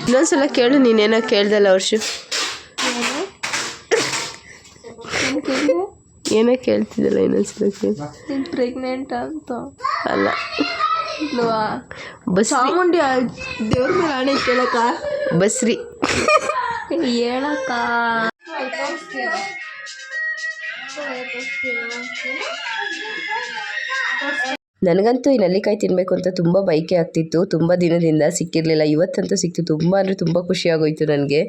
ಇನ್ನೊಂದ್ಸಲ ಕೇಳು, ನೀನೇನೋ ಕೇಳ್ದಲ್ಲ ವರ್ಷ. ಏನೋ ಕೇಳ್ತಿದ್ದಲ್ಲ, ಇನ್ನೊಂದ್ಸಲ ಕೇಳಿ. ನೀನು ಪ್ರೆಗ್ನೆಂಟ್ ಅಂತ ಅಲ್ಲ, ಚಾಮುಂಡಿ ದೇವ್ರ ಮೇಲೆ ಆಣೆ ಕೇಳಕ್ಕ ಬಸ್ರಿ ಹೇಳಕ್ಕ. ನನಗಂತೂ ಈ ನೆಲ್ಲಿಕಾಯಿ ತಿನ್ನಬೇಕು ಅಂತ ತುಂಬ ಬಯಕೆ ಆಗ್ತಿತ್ತು. ತುಂಬ ದಿನದಿಂದ ಸಿಕ್ಕಿರಲಿಲ್ಲ. ಇವತ್ತಂತೂ ಸಿಕ್ತು. ತುಂಬ ಅಂದರೆ ತುಂಬ ಖುಷಿಯಾಗೋಯ್ತು ನನಗೆ.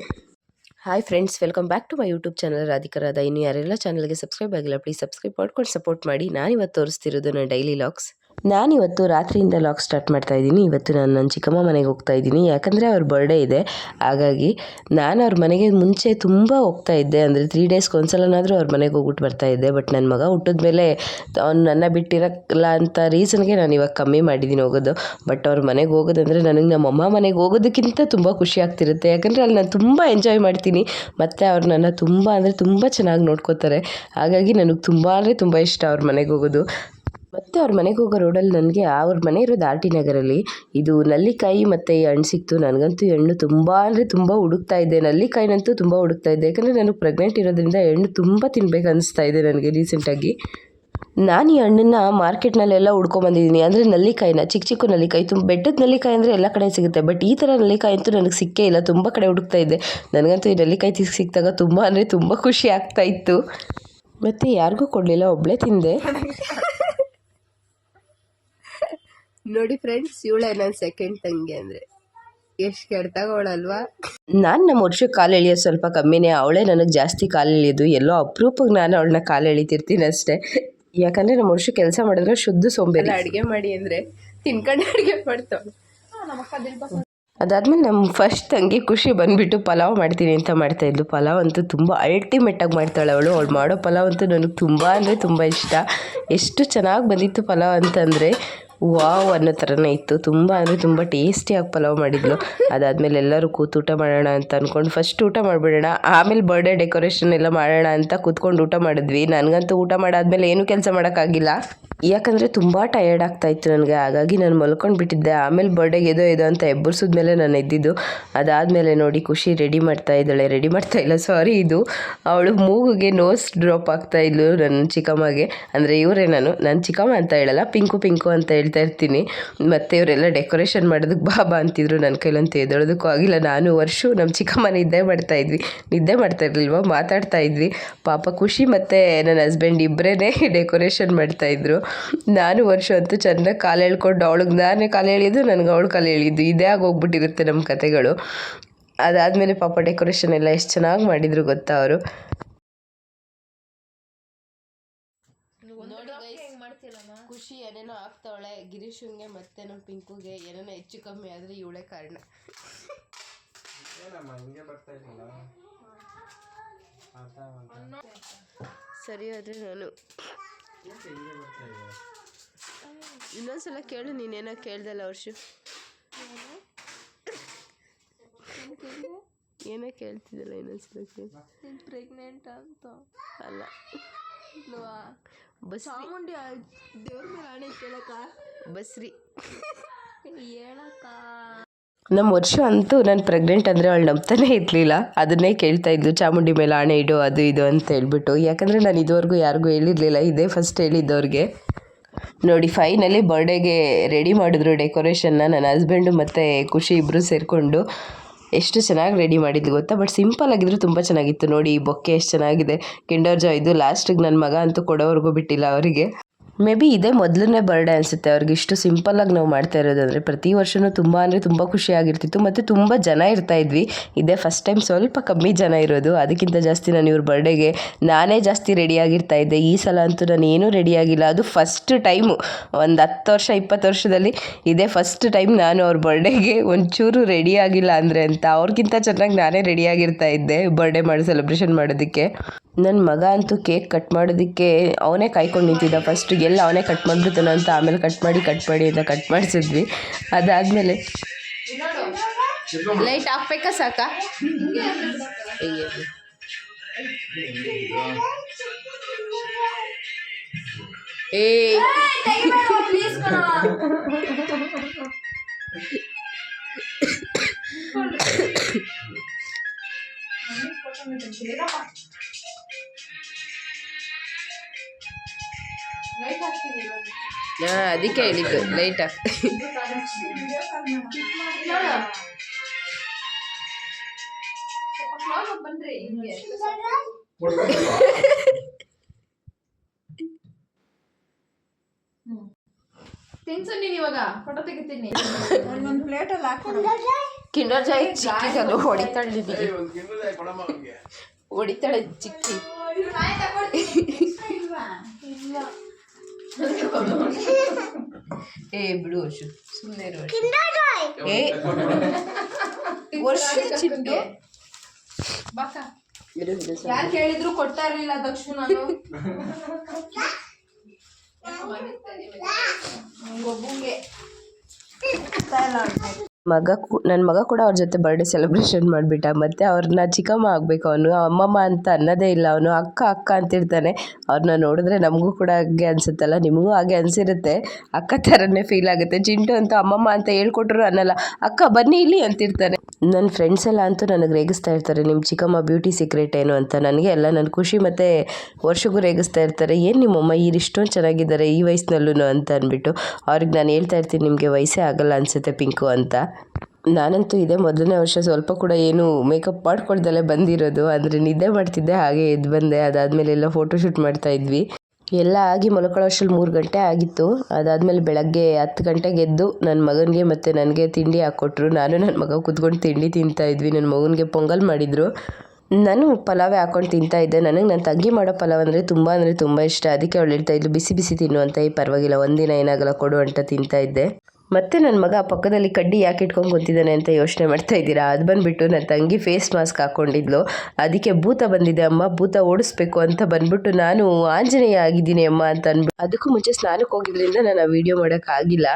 Hi friends, welcome back to my YouTube channel ರಾಧಿಕರಾದ. ಇನ್ನು ಯಾರೆಲ್ಲ ಚಾನಲ್ಗೆ ಸಬ್ಸ್ಕ್ರೈಬ್ ಆಗಿಲ್ಲ, ಪ್ಲೀಸ್ ಸಬ್ಸ್ಕ್ರೈಬ್ ಮಾಡ್ಕೊಂಡು ಸಪೋರ್ಟ್ ಮಾಡಿ. ನಾನಿವತ್ತು ತೋರಿಸ್ತಿರೋದು ನನ್ನ ಡೈಲಿ ಲಾಗ್ಸ್. ನಾನಿವತ್ತು ರಾತ್ರಿಯಿಂದ ಲಾಗ್ ಸ್ಟಾರ್ಟ್ ಮಾಡ್ತಾ ಇದ್ದೀನಿ. ಇವತ್ತು ನಾನು ನನ್ನ ಚಿಕ್ಕಮ್ಮ ಮನೆಗೆ ಹೋಗ್ತಾ ಇದ್ದೀನಿ, ಯಾಕಂದರೆ ಅವ್ರ ಬರ್ಡೇ ಇದೆ. ಹಾಗಾಗಿ ನಾನು ಅವ್ರ ಮನೆಗೆ ಮುಂಚೆ ತುಂಬ ಹೋಗ್ತಾ ಇದ್ದೆ, ಅಂದರೆ 3 ಡೇಸ್ಗೆ ಒಂದ್ಸಲನಾದರೂ ಅವ್ರ ಮನೆಗೆ ಹೋಗ್ಬಿಟ್ಟು ಬರ್ತಾ ಇದ್ದೆ. ಬಟ್ ನನ್ನ ಮಗ ಹುಟ್ಟಿದ ಮೇಲೆ ಅವ್ನು ನನ್ನ ಬಿಟ್ಟಿರಲ್ಲ ಅಂತ ರೀಸನ್ಗೆ ನಾನು ಇವಾಗ ಕಮ್ಮಿ ಮಾಡಿದ್ದೀನಿ ಹೋಗೋದು. ಬಟ್ ಅವ್ರ ಮನೆಗೆ ಹೋಗೋದಂದರೆ ನನಗೆ ನಮ್ಮಮ್ಮ ಮನೆಗೆ ಹೋಗೋದಕ್ಕಿಂತ ತುಂಬ ಖುಷಿ ಆಗ್ತಿರುತ್ತೆ. ಯಾಕಂದರೆ ಅಲ್ಲಿ ನಾನು ತುಂಬ ಎಂಜಾಯ್ ಮಾಡ್ತೀನಿ, ಮತ್ತು ಅವ್ರು ನನ್ನ ತುಂಬ ಅಂದರೆ ತುಂಬ ಚೆನ್ನಾಗಿ ನೋಡ್ಕೋತಾರೆ. ಹಾಗಾಗಿ ನನಗೆ ತುಂಬ ಅಂದರೆ ತುಂಬ ಇಷ್ಟ ಅವ್ರ ಮನೆಗೆ ಹೋಗೋದು. ಮತ್ತು ಅವ್ರ ಮನೆಗೆ ಹೋಗೋ ರೋಡಲ್ಲಿ ನನಗೆ ಅವ್ರ ಮನೆ ಇರೋದು ಆರ್ ಟಿ ನಗರಲ್ಲಿ. ಇದು ನಲ್ಲಿಕಾಯಿ ಮತ್ತು ಈ ಹಣ್ಣು ಸಿಕ್ತು. ನನಗಂತೂ ಹಣ್ಣು ತುಂಬ ಅಂದರೆ ತುಂಬ ಹುಡುಕ್ತಾ ಇದ್ದೆ. ನಲ್ಲಿಕಾಯಿನಂತೂ ತುಂಬ ಹುಡುಕ್ತಾ ಇದ್ದೆ, ಯಾಕಂದರೆ ನನಗೆ ಪ್ರೆಗ್ನೆಂಟ್ ಇರೋದ್ರಿಂದ ಹಣ್ಣು ತುಂಬ ತಿನ್ಬೇಕು ಅನಿಸ್ತಾ ಇದೆ ನನಗೆ ರೀಸೆಂಟಾಗಿ. ನಾನು ಈ ಹಣ್ಣನ್ನು ಮಾರ್ಕೆಟ್ನಲ್ಲೆಲ್ಲ ಹುಡ್ಕೊಂಬಂದಿದ್ದೀನಿ. ಅಂದರೆ ನಲ್ಲಿಕಾಯಿನ, ಚಿಕ್ಕ ಚಿಕ್ಕ ನಲ್ಲಿಕಾಯಿ, ಬೆಟ್ಟದ ನಲ್ಲಿಕಾಯಿ ಅಂದರೆ ಎಲ್ಲ ಕಡೆ ಸಿಗುತ್ತೆ. ಬಟ್ ಈ ಥರ ನಲ್ಲಿಕಾಯಿ ಅಂತೂ ನನಗೆ ಸಿಕ್ಕೇ ಇಲ್ಲ. ತುಂಬ ಕಡೆ ಹುಡುಕ್ತಾ ಇದ್ದೆ. ನನಗಂತೂ ಈ ನಲ್ಲಿಕಾಯಿ ಸಿಕ್ಕಿದಾಗ ತುಂಬ ಅಂದರೆ ತುಂಬ ಖುಷಿ ಆಗ್ತಾ ಇತ್ತು. ಮತ್ತು ಯಾರಿಗೂ ಕೊಡಲಿಲ್ಲ, ಒಬ್ಬಳೇ ತಿಂದೆ. ನೋಡಿ ಫ್ರೆಂಡ್ಸ್, ಇವಳೆ ನನ್ನ ಸೆಕೆಂಡ್ ತಂಗಿ. ಅಂದರೆ ಎಷ್ಟು ಕೆಡ್ತಾಗೋಳಲ್ವಾ. ನಾನು ನಮ್ಮ ವರ್ಷಕ್ಕೆ ಕಾಲು ಎಳೆಯೋದು ಸ್ವಲ್ಪ ಕಮ್ಮಿನೇ. ಅವಳೇ ನನಗೆ ಜಾಸ್ತಿ ಕಾಲು ಎಳೆಯೋದು. ಎಲ್ಲೋ ಅಪರೂಪಕ್ಕೆ ನಾನು ಅವಳನ್ನ ಕಾಲು ಎಳಿತಿರ್ತೀನಿ ಅಷ್ಟೇ. ಯಾಕಂದರೆ ನಮ್ಮ ವರ್ಷ ಕೆಲಸ ಮಾಡಿದ್ರೆ ಶುದ್ಧ ಸೋಂಬೇರಿ. ಅಡುಗೆ ಮಾಡಿ ಅಂದರೆ ತಿನ್ಕೊಂಡು ಅಡುಗೆ ಮಾಡ್ತಾವೆ. ಅದಾದಮೇಲೆ ನಮ್ಮ ಫಸ್ಟ್ ತಂಗಿ ಖುಷಿ ಬಂದುಬಿಟ್ಟು ಪಲಾವ್ ಮಾಡ್ತೀನಿ ಅಂತ ಮಾಡ್ತಾಯಿದ್ಲು. ಪಲಾವ್ ಅಂತೂ ತುಂಬ ಅಲ್ಟಿಮೇಟಾಗಿ ಮಾಡ್ತಾಳೆ ಅವಳು. ಅವಳು ಮಾಡೋ ಪಲಾವ್ ಅಂತೂ ನನಗೆ ತುಂಬ ಅಂದರೆ ತುಂಬ ಇಷ್ಟ. ಎಷ್ಟು ಚೆನ್ನಾಗಿ ಬಂದಿತ್ತು ಪಲಾವ್ ಅಂತಂದರೆ ವಾವ್ ಅನ್ನೋ ಥರನೇ ಇತ್ತು. ತುಂಬ ಅಂದರೆ ತುಂಬ ಟೇಸ್ಟಿಯಾಗಿ ಪಲಾವ್ ಮಾಡಿದ್ಲು. ಅದಾದಮೇಲೆ ಎಲ್ಲರೂ ಕೂತು ಊಟ ಮಾಡೋಣ ಅಂತ ಅಂದ್ಕೊಂಡು ಫಸ್ಟ್ ಊಟ ಮಾಡಿಬಿಡೋಣ, ಆಮೇಲೆ ಬರ್ಡೇ ಡೆಕೋರೇಷನ್ ಎಲ್ಲ ಮಾಡೋಣ ಅಂತ ಕೂತ್ಕೊಂಡು ಊಟ ಮಾಡಿದ್ವಿ. ನನಗಂತೂ ಊಟ ಮಾಡಾದ್ಮೇಲೆ ಏನೂ ಕೆಲಸ ಮಾಡೋಕ್ಕಾಗಿಲ್ಲ, ಯಾಕಂದರೆ ತುಂಬ ಟಯರ್ಡ್ ಆಗ್ತಾಯಿತ್ತು ನನಗೆ. ಹಾಗಾಗಿ ನಾನು ಮಲ್ಕೊಂಡು ಬಿಟ್ಟಿದ್ದೆ. ಆಮೇಲೆ ಬರ್ಡೇಗೆ ಏದೋ ಅಂತ ಎಬ್ಬರಿಸಿದ್ಮೇಲೆ ನಾನು ಎದ್ದಿದ್ದು. ಅದಾದಮೇಲೆ ನೋಡಿ ಖುಷಿ ರೆಡಿ ಮಾಡ್ತಾ ಇದ್ದಾಳೆ. ಇದು ಅವಳು ಮೂಗಿಗೆ ನೋಸ್ ಡ್ರಾಪ್ ಆಗ್ತಾಯಿದ್ಲು ನನ್ನ ಚಿಕ್ಕಮ್ಮಗೆ. ಅಂದರೆ ಇವರೇ, ನನ್ನ ಚಿಕ್ಕಮ್ಮ ಅಂತ ಹೇಳಲ್ಲ, ಪಿಂಕು ಅಂತ ಹೇಳ್ತಾ ಇರ್ತೀನಿ. ಮತ್ತು ಇವರೆಲ್ಲ ಡೆಕೋರೇಷನ್ ಮಾಡೋದಕ್ಕೆ ಬಾಬಾ ಅಂತಿದ್ರು. ನನ್ನ ಕೈಲಂತೂ ಎದ್ದೇಳೋದಕ್ಕೂ ಆಗಿಲ್ಲ. ನಾನು ವರ್ಷ ನಮ್ಮ ಚಿಕ್ಕಮ್ಮ ನಿದ್ದೆ ಮಾಡ್ತಾ ಇರಲಿಲ್ವ, ಮಾತಾಡ್ತಾ ಇದ್ವಿ. ಪಾಪ ಖುಷಿ ಮತ್ತು ನನ್ನ ಹಸ್ಬೆಂಡ್ ಇಬ್ಬರೇ ಡೆಕೋರೇಷನ್ ಮಾಡ್ತಾಯಿದ್ರು. ನಾನು ವರ್ಷ ಅಂತೂ ಚೆನ್ನಾಗಿ ಕಾಲು ಎಳ್ಕೊಂಡು ಅವಳಿಗೆ ನಾನೇ ಕಾಲು ಎಳೆಯೋದು, ನನಗೆ ಅವಳು ಕಾಲು ಎಳೆಯೋದು, ಇದೇ ಆಗೋಗ್ಬಿಟ್ಟಿರುತ್ತೆ ನಮ್ಮ ಕತೆಗಳು. ಅದಾದಮೇಲೆ ಪಾಪ ಡೆಕೋರೇಷನ್ ಎಲ್ಲ ಎಷ್ಟು ಚೆನ್ನಾಗಿ ಮಾಡಿದರು ಗೊತ್ತಾ ಅವರು. ಖುಷಿ ಏನೇನೋ ಆಗ್ತಾವಳೆ. ಗಿರೀಶಂಗೆ ಮತ್ತು ನಮ್ಮ ಪಿಂಕುಗೆ ಏನೇನೋ ಹೆಚ್ಚು ಕಮ್ಮಿ ಆದರೆ ಇವಳೇ ಕಾರಣ. ಸರಿ ಆದರೆ ನಾನು ಇನ್ನೊಂದ್ಸಲ ಕೇಳು, ನೀನೇನೋ ಕೇಳ್ದಲ್ಲ ವರ್ಷ. ಏನೋ ಕೇಳ್ತಿದ್ದಲ್ಲ, ಇನ್ನೊಂದ್ಸಲ ಕೇಳಿ. ನೀನು ಪ್ರೆಗ್ನೆಂಟ್ ಅಂತ ಅಲ್ಲ, ಚಾಮುಂಡಿ ದೇವ್ರ ಮೇಲೆ ಆಣೆ ಕೇಳಕ್ಕ ಬಸ್ರಿ ಹೇಳಕ್ಕ. ನಮ್ಮ ವರ್ಷ ಅಂತೂ ನಾನು ಪ್ರೆಗ್ನೆಂಟ್ ಅಂದರೆ ಅವಳು ನಂಬ್ತಾನೆ ಇರಲಿಲ್ಲ. ಅದನ್ನೇ ಕೇಳ್ತಾ ಇದ್ದು, ಚಾಮುಂಡಿ ಮೇಲೆ ಆಣೆ ಇಡು, ಅದು ಇದು ಅಂತ ಹೇಳ್ಬಿಟ್ಟು. ಯಾಕಂದರೆ ನಾನು ಇದುವರೆಗೂ ಯಾರಿಗೂ ಹೇಳಿರಲಿಲ್ಲ, ಇದೇ ಫಸ್ಟ್ ಹೇಳಿದ್ದವ್ರಿಗೆ. ನೋಡಿ ಫೈನಲಿ ಬರ್ಡೇಗೆ ರೆಡಿ ಮಾಡಿದ್ರು ಡೆಕೋರೇಷನ್ನ ನನ್ನ ಹಸ್ಬೆಂಡು ಮತ್ತು ಖುಷಿ ಇಬ್ಬರು ಸೇರಿಕೊಂಡು. ಎಷ್ಟು ಚೆನ್ನಾಗಿ ರೆಡಿ ಮಾಡಿದ್ದು ಗೊತ್ತಾ. ಬಟ್ ಸಿಂಪಲ್ ಆಗಿದ್ರು ತುಂಬ ಚೆನ್ನಾಗಿತ್ತು. ನೋಡಿ ಈ ಬೊಕ್ಕೆ ಎಷ್ಟು ಚೆನ್ನಾಗಿದೆ, ಕಿಂಡರ್ ಜಾಯ್. ಇದು ಲಾಸ್ಟಿಗೆ ನನ್ನ ಮಗ ಅಂತೂ ಕೊಡೋವರೆಗೂ ಬಿಟ್ಟಿಲ್ಲ ಅವರಿಗೆ. ಮೇ ಬಿ ಇದೇ ಮೊದಲನೇ ಬರ್ಡೇ ಅನಿಸುತ್ತೆ ಅವ್ರಿಗೆ ಇಷ್ಟು ಸಿಂಪಲ್ಲಾಗಿ ನಾವು ಮಾಡ್ತಾ ಇರೋದಂದರೆ. ಪ್ರತಿ ವರ್ಷವೂ ತುಂಬ ಅಂದರೆ ತುಂಬ ಖುಷಿಯಾಗಿರ್ತಿತ್ತು, ಮತ್ತು ತುಂಬ ಜನ ಇರ್ತಾಯಿದ್ವಿ. ಇದೇ ಫಸ್ಟ್ ಟೈಮ್ ಸ್ವಲ್ಪ ಕಮ್ಮಿ ಜನ ಇರೋದು. ಅದಕ್ಕಿಂತ ಜಾಸ್ತಿ ನಾನು ಇವ್ರ ಬರ್ಡೇಗೆ ನಾನೇ ಜಾಸ್ತಿ ರೆಡಿಯಾಗಿರ್ತಾ ಇದ್ದೆ. ಈ ಸಲ ಅಂತೂ ನಾನು ಏನೂ ರೆಡಿಯಾಗಿಲ್ಲ. ಅದು ಫಸ್ಟ್ ಟೈಮು, ಒಂದು 10 ವರ್ಷ 20 ವರ್ಷದಲ್ಲಿ ಇದೇ ಫಸ್ಟ್ ಟೈಮ್ ನಾನು ಅವ್ರ ಬರ್ಡೇಗೆ ಒಂಚೂರು ರೆಡಿಯಾಗಿಲ್ಲ ಅಂದರೆ ಅಂತ. ಅವ್ರಿಗಿಂತ ಚೆನ್ನಾಗಿ ನಾನೇ ರೆಡಿಯಾಗಿರ್ತಾ ಇದ್ದೆ ಬರ್ಡೇ ಮಾಡಿ ಸೆಲೆಬ್ರೇಷನ್ ಮಾಡೋದಕ್ಕೆ. ನನ್ನ ಮಗ ಅಂತೂ ಕೇಕ್ ಕಟ್ ಮಾಡೋದಕ್ಕೆ ಅವನೇ ಕಾಯ್ಕೊಂಡು ನಿಂತಿದ್ದ. ಫಸ್ಟ್ ಎಲ್ಲ ಅವನೇ ಕಟ್ ಮಾಡಿಬಿಡ್ತಾನೆ ಅಂತ, ಆಮೇಲೆ ಕಟ್ ಮಾಡಿ ಅಂತ ಕಟ್ ಮಾಡಿಸಿದ್ವಿ. ಅದಾದಮೇಲೆ ಲೈಟ್ ಹಾಕ್ಬೇಕಾ ಸಾಕಾ? ಹಾಂ ಅದಕ್ಕೆ ಹೇಳಿದ್ದು ಲೈಟಾಗಿ. ತಿನ್ಸು ನೀನು ಇವಾಗ ಫೋಟೋ ತೆಗಿತೀನಿ. ಒಂದೊಂದು ಪ್ಲೇಟಲ್ಲಿ ಹಾಕ್ಕೊಡು. ಕಿಂಡರ್ ಜಾಯ್ ಚಿಕ್ಕಿಗಲು ಹೊಡಿತಾಳೆ ಹೊಡಿತಾಳೆ ಚಿಕ್ಕಿ. ಏ ಬಿಡು ವರ್ಷ ಸುಮ್ಮನೆ ಏ ವರ್ಷ ಚಿಂಟು ಬಾಕ ಯಾರು ಕೇಳಿದ್ರು ಕೊಡ್ತಾ ಇರ್ಲಿಲ್ಲ ದಕ್ಷು ನಾನು. ಗೊಬ್ಬಂಗೆ ನನ್ನ ಮಗ ಕೂಡ ಅವ್ರ ಜೊತೆ ಬರ್ಡೇ ಸೆಲೆಬ್ರೇಷನ್ ಮಾಡಿಬಿಟ್ಟ. ಮತ್ತು ಅವ್ರನ್ನ ಚಿಕ್ಕಮ್ಮ ಆಗಬೇಕು ಅವನು, ಅಮ್ಮಮ್ಮ ಅಂತ ಅನ್ನೋದೇ ಇಲ್ಲ ಅವನು, ಅಕ್ಕ ಅಕ್ಕ ಅಂತಿರ್ತಾನೆ. ಅವ್ರನ್ನ ನೋಡಿದ್ರೆ ನಮಗೂ ಕೂಡ ಹಾಗೆ ಅನಿಸುತ್ತಲ್ಲ, ನಿಮಗೂ ಹಾಗೆ ಅನಿಸಿರುತ್ತೆ, ಅಕ್ಕ ಥರನೇ ಫೀಲ್ ಆಗುತ್ತೆ. ಚಿಂಟು ಅಂತ ಅಮ್ಮಮ್ಮ ಅಂತ ಹೇಳ್ಕೊಟ್ರು ಅನ್ನಲ್ಲ, ಅಕ್ಕ ಬನ್ನಿ ಇಲ್ಲಿ ಅಂತಿರ್ತಾನೆ. ನನ್ನ ಫ್ರೆಂಡ್ಸ್ ಎಲ್ಲ ಅಂತೂ ನನಗೆ ರೇಗಿಸ್ತಾ ಇರ್ತಾರೆ, ನಿಮ್ಮ ಚಿಕ್ಕಮ್ಮ ಬ್ಯೂಟಿ ಸೀಕ್ರೆಟ್ ಏನು ಅಂತ. ನನಗೆ ಎಲ್ಲ ನನ್ನ ಖುಷಿ ಮತ್ತು ವರ್ಷಗೂ ರೇಗಿಸ್ತಾ ಇರ್ತಾರೆ, ಏನು ನಿಮ್ಮಮ್ಮ ಇಷ್ಟೊಂದು ಚೆನ್ನಾಗಿದ್ದಾರೆ ಈ ವಯಸ್ಸಿನಲ್ಲೂ ಅಂತ ಅಂದ್ಬಿಟ್ಟು. ಅವ್ರಿಗೆ ನಾನು ಹೇಳ್ತಾ ಇರ್ತೀನಿ, ನಿಮಗೆ ವಯಸ್ಸೇ ಆಗಲ್ಲ ಅನಿಸುತ್ತೆ ಪಿಂಕು ಅಂತ. ನಾನಂತೂ ಇದೇ ಮೊದಲನೇ ವರ್ಷ ಸ್ವಲ್ಪ ಕೂಡ ಏನು ಮೇಕಪ್ ಮಾಡ್ಕೊಳ್ದಲ್ಲೇ ಬಂದಿರೋದು. ಅಂದರೆ ನಿದ್ದೆ ಮಾಡ್ತಿದ್ದೆ, ಹಾಗೆ ಎದ್ದು ಬಂದೆ. ಅದಾದಮೇಲೆ ಎಲ್ಲ ಫೋಟೋಶೂಟ್ ಮಾಡ್ತಾಯಿದ್ವಿ. ಎಲ್ಲ ಆಗಿ ಮಲ್ಕೊಳ್ಳೋ ಅಷ್ಟರಲ್ಲಿ 3 ಗಂಟೆ ಆಗಿತ್ತು. ಅದಾದಮೇಲೆ ಬೆಳಗ್ಗೆ 10 ಗಂಟೆಗೆ ಎದ್ದು ನನ್ನ ಮಗನಿಗೆ ಮತ್ತು ನನಗೆ ತಿಂಡಿ ಹಾಕ್ಕೊಟ್ರು. ನಾನು ನನ್ನ ಮಗ ಕೂತ್ಕೊಂಡು ತಿಂಡಿ ತಿಂತಾಯಿದ್ವಿ. ನನ್ನ ಮಗನಿಗೆ ಪೊಂಗಲ್ ಮಾಡಿದರು, ನಾನು ಪಲಾವೇ ಹಾಕ್ಕೊಂಡು ತಿಂತಾಯಿದ್ದೆ. ನನಗೆ ನನ್ನ ತಂಗಿ ಮಾಡೋ ಪಲಾವ್ ಅಂದರೆ ತುಂಬ ಇಷ್ಟ. ಅದಕ್ಕೆ ಅವಳು ಹೇಳ್ತಾಯಿದ್ಲು ಬಿಸಿ ಬಿಸಿ ತಿನ್ನು ಅಂತ. ಈ ಪರವಾಗಿಲ್ಲ ಒಂದಿನ ಏನಾಗಲ್ಲ ಕೊಡು ಅಂತ ತಿಂತಾಯಿದ್ದೆ. ಮತ್ತು ನನ್ನ ಮಗ ಪಕ್ಕದಲ್ಲಿ ಕಡ್ಡಿ ಯಾಕೆ ಇಟ್ಕೊಂಡು ಕೂತಿದ್ದಾನೆ ಅಂತ ಯೋಚನೆ ಮಾಡ್ತಾ ಇದ್ದೀರಾ? ಅದು ಬಂದುಬಿಟ್ಟು ನನ್ನ ತಂಗಿ ಫೇಸ್ ಮಾಸ್ಕ್ ಹಾಕ್ಕೊಂಡಿದ್ಲು. ಅದಕ್ಕೆ ಭೂತ ಬಂದಿದೆ ಅಮ್ಮ, ಭೂತ ಓಡಿಸ್ಬೇಕು ಅಂತ ಬಂದ್ಬಿಟ್ಟು ನಾನು ಆಂಜನೇಯ ಆಗಿದ್ದೀನಿ ಅಮ್ಮ ಅಂತ ಅಂದ್ಬಿಟ್ಟು. ಅದಕ್ಕೂ ಮುಂಚೆ ಸ್ನಾನಕ್ಕೆ ಹೋಗಿದ್ರಿಂದ ನಾನು ಆ ವಿಡಿಯೋ ಮಾಡೋಕ್ಕಾಗಿಲ್ಲ.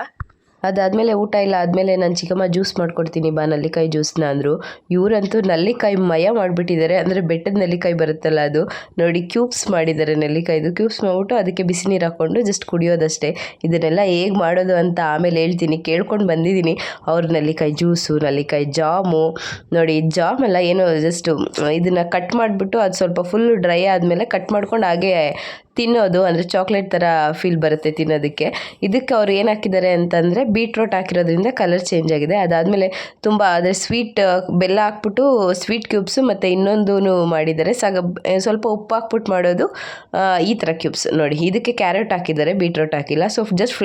ಅದಾದಮೇಲೆ ಊಟ ಇಲ್ಲ ಆದಮೇಲೆ ನಾನು ಚಿಕ್ಕಮ್ಮ ಜ್ಯೂಸ್ ಮಾಡ್ಕೊಡ್ತೀನಿ ಬಾ ನಲ್ಲಿಕಾಯಿ ಜ್ಯೂಸ್ನ ಅಂದರು. ಇವರಂತೂ ನಲ್ಲಿಕಾಯಿ ಮಯ ಮಾಡಿಬಿಟ್ಟಿದ್ದಾರೆ. ಅಂದರೆ ಬೆಟ್ಟದ ನೆಲ್ಲಿಕಾಯಿ ಬರುತ್ತಲ್ಲ ಅದು ನೋಡಿ, ಕ್ಯೂಬ್ಸ್ ಮಾಡಿದ್ದಾರೆ ನೆಲ್ಲಿಕಾಯ್ದು. ಕ್ಯೂಬ್ಸ್ ಮಾಡಿಬಿಟ್ಟು ಅದಕ್ಕೆ ಬಿಸಿ ನೀರು ಹಾಕ್ಕೊಂಡು ಜಸ್ಟ್ ಕುಡಿಯೋದಷ್ಟೇ. ಇದನ್ನೆಲ್ಲ ಹೇಗೆ ಮಾಡೋದು ಅಂತ ಆಮೇಲೆ ಹೇಳ್ತೀನಿ, ಕೇಳ್ಕೊಂಡು ಬಂದಿದ್ದೀನಿ. ಅವ್ರ ನೆಲ್ಲಿಕಾಯಿ ಜ್ಯೂಸು, ನೆಲ್ಲಿಕಾಯಿ ಜಾಮು ನೋಡಿ. ಜಾಮೆಲ್ಲ ಏನೋ ಜಸ್ಟು ಇದನ್ನು ಕಟ್ ಮಾಡಿಬಿಟ್ಟು ಅದು ಸ್ವಲ್ಪ ಫುಲ್ ಡ್ರೈ ಆದಮೇಲೆ ಕಟ್ ಮಾಡ್ಕೊಂಡು ಹಾಗೆ ತಿನ್ನೋದು. ಅಂದರೆ ಚಾಕ್ಲೇಟ್ ಥರ ಫೀಲ್ ಬರುತ್ತೆ ತಿನ್ನೋದಕ್ಕೆ. ಇದಕ್ಕೆ ಅವ್ರು ಏನು ಹಾಕಿದ್ದಾರೆ ಅಂತಂದರೆ ಬೀಟ್ರೋಟ್ ಹಾಕಿರೋದ್ರಿಂದ ಕಲರ್ ಚೇಂಜ್ ಆಗಿದೆ. ಅದಾದಮೇಲೆ ತುಂಬ ಅಂದರೆ ಸ್ವೀಟ್ ಬೆಲ್ಲ ಹಾಕ್ಬಿಟ್ಟು ಸ್ವೀಟ್ ಕ್ಯೂಬ್ಸು ಮತ್ತು ಇನ್ನೊಂದೂ ಮಾಡಿದ್ದಾರೆ. ಸ್ವಲ್ಪ ಉಪ್ಪು ಹಾಕ್ಬಿಟ್ಟು ಮಾಡೋದು ಈ ಥರ ಕ್ಯೂಬ್ಸ್ ನೋಡಿ. ಇದಕ್ಕೆ ಕ್ಯಾರೆಟ್ ಹಾಕಿದ್ದಾರೆ, ಬೀಟ್ರೋಟ್ ಹಾಕಿಲ್ಲ. ಸೊ ಜಸ್ಟ್